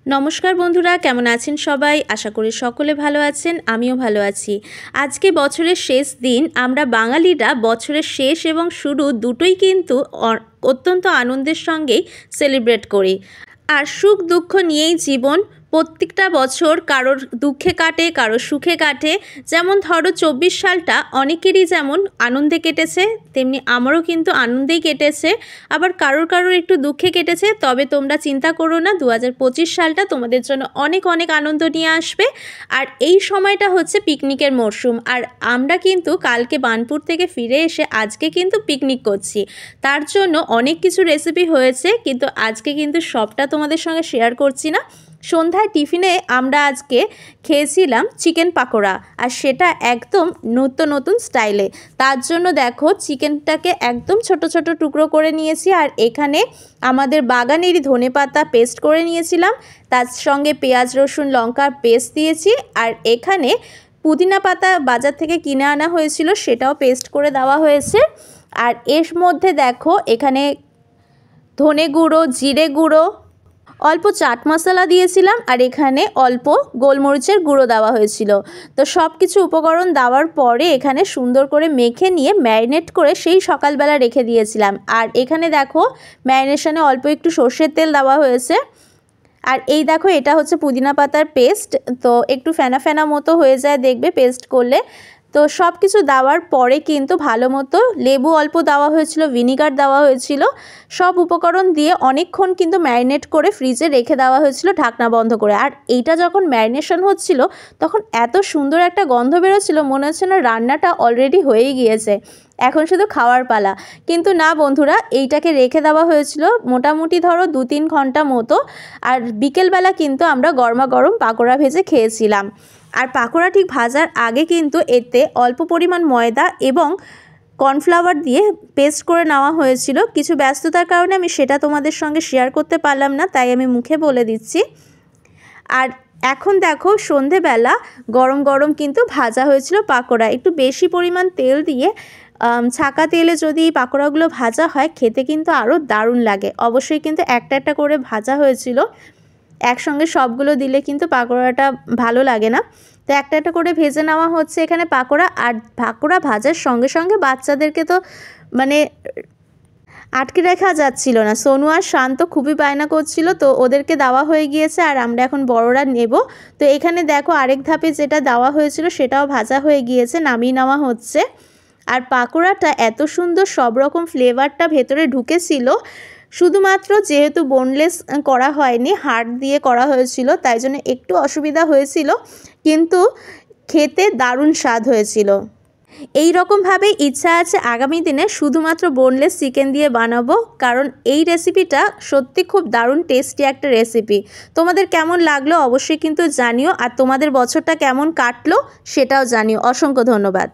নমস্কার বন্ধুরা, কেমন আছেন সবাই? আশা করি সকলে ভালো আছেন, আমিও ভালো আছি। আজকে বছরের শেষ দিন। আমরা বাঙালিরা বছরের শেষ এবং শুরু দুটোই কিন্তু অত্যন্ত আনন্দের সঙ্গেই সেলিব্রেট করি। আর সুখ দুঃখ নিয়েই জীবন। প্রত্যেকটা বছর কারোর দুঃখে কাটে, কারোর সুখে কাটে। যেমন ধরো 24 সালটা অনেকেরই যেমন আনন্দে কেটেছে, তেমনি আমারও কিন্তু আনন্দেই কেটেছে। আবার কারোর একটু দুঃখে কেটেছে। তবে তোমরা চিন্তা করো না, 2025 সালটা তোমাদের জন্য অনেক অনেক আনন্দ নিয়ে আসবে। আর এই সময়টা হচ্ছে পিকনিকের মরশুম। আর আমরা কিন্তু কালকে বার্নপুর থেকে ফিরে এসে আজকে কিন্তু পিকনিক করছি। তার জন্য অনেক কিছু রেসিপি হয়েছে, কিন্তু আজকে কিন্তু সবটা তোমাদের সঙ্গে শেয়ার করছি না। সন্ধ্যায় টিফিনে আমরা আজকে খেয়েছিলাম চিকেন পাকোড়া, আর সেটা একদম নতুন স্টাইলে। তার জন্য দেখো চিকেনটাকে একদম ছোট ছোট টুকরো করে নিয়েছি। আর এখানে আমাদের বাগানেরই ধনেপাতা পেস্ট করে নিয়েছিলাম, তার সঙ্গে পেঁয়াজ রসুন লঙ্কার পেস্ট দিয়েছি। আর এখানে পুদিনা পাতা বাজার থেকে কিনে আনা হয়েছিল, সেটাও পেস্ট করে দেওয়া হয়েছে। আর এর মধ্যে দেখো এখানে ধনে গুঁড়ো, জিরে গুঁড়ো, অল্প চাট মশলা দিয়েছিলাম, আর এখানে অল্প গোলমরিচের গুঁড়ো দেওয়া হয়েছিল। তো সব কিছু উপকরণ দেওয়ার পরে এখানে সুন্দর করে মেখে নিয়ে ম্যারিনেট করে সেই সকালবেলা রেখে দিয়েছিলাম। আর এখানে দেখো ম্যারিনেশনে অল্প একটু সর্ষের তেল দেওয়া হয়েছে। আর এই দেখো এটা হচ্ছে পুদিনা পাতার পেস্ট। তো একটু ফেনা ফেনা মতো হয়ে যায় দেখবে পেস্ট করলে। তো সব কিছু দেওয়ার পরে কিন্তু ভালো মতো লেবু অল্প দেওয়া হয়েছিল, ভিনিগার দেওয়া হয়েছিল। সব উপকরণ দিয়ে অনেকক্ষণ কিন্তু ম্যারিনেট করে ফ্রিজে রেখে দেওয়া হয়েছিল ঢাকনা বন্ধ করে। আর এইটা যখন ম্যারিনেশন হচ্ছিল তখন এত সুন্দর একটা গন্ধ বেরোচ্ছিল, মনে হচ্ছে না রান্নাটা অলরেডি হয়েই গিয়েছে, এখন শুধু খাওয়ার পালা। কিন্তু না বন্ধুরা, এইটাকে রেখে দেওয়া হয়েছিল মোটামুটি ধরো 2-3 ঘন্টা মতো। আর বিকেলবেলা কিন্তু আমরা গরমাগরম পাকোড়া ভেজে খেয়েছিলাম। আর পাকোড়া ঠিক ভাজার আগে কিন্তু এতে অল্প পরিমাণ ময়দা এবং কর্নফ্লাওয়ার দিয়ে পেস্ট করে নেওয়া হয়েছিল। কিছু ব্যস্ততার কারণে আমি সেটা তোমাদের সঙ্গে শেয়ার করতে পারলাম না, তাই আমি মুখে বলে দিচ্ছি। আর এখন দেখো সন্ধেবেলা গরম গরম কিন্তু ভাজা হয়েছিল পাকোড়া। একটু বেশি পরিমাণ তেল দিয়ে ছাকা তেলে যদি পাকোড়াগুলো ভাজা হয় খেতে কিন্তু আরও দারুণ লাগে। অবশ্যই কিন্তু একটা একটা করে ভাজা হয়েছিল, একসঙ্গে সবগুলো দিলে কিন্তু পাকোড়াটা ভালো লাগে না। তো একটা একটা করে ভেজে নেওয়া হচ্ছে এখানে পাকোড়া। আর পাকোড়া ভাজার সঙ্গে সঙ্গে বাচ্চাদেরকে তো মানে আটকে রাখা যাচ্ছিল না। সোনু আর শান্ত খুবই বায়না করছিল, তো ওদেরকে দেওয়া হয়ে গিয়েছে। আর আমরা এখন বড়রা নেব। তো এখানে দেখো আরেক ধাপে যেটা দেওয়া হয়েছিল সেটাও ভাজা হয়ে গিয়েছে, নামিয়ে নেওয়া হচ্ছে। আর পাকোড়াটা এত সুন্দর সব রকম ফ্লেভারটা ভেতরে ঢুকেছিল। শুধুমাত্র যেহেতু বোনলেস করা হয়নি, হাড় দিয়ে করা হয়েছিল, তাই জন্য একটু অসুবিধা হয়েছিল, কিন্তু খেতে দারুণ স্বাদ হয়েছিল। এই রকমভাবে ইচ্ছা আছে আগামী দিনে শুধুমাত্র বোনলেস চিকেন দিয়ে বানাবো, কারণ এই রেসিপিটা সত্যি খুব দারুণ টেস্টি একটা রেসিপি। তোমাদের কেমন লাগলো অবশ্যই কিন্তু জানিও, আর তোমাদের বছরটা কেমন কাটলো সেটাও জানিও। অসংখ্য ধন্যবাদ।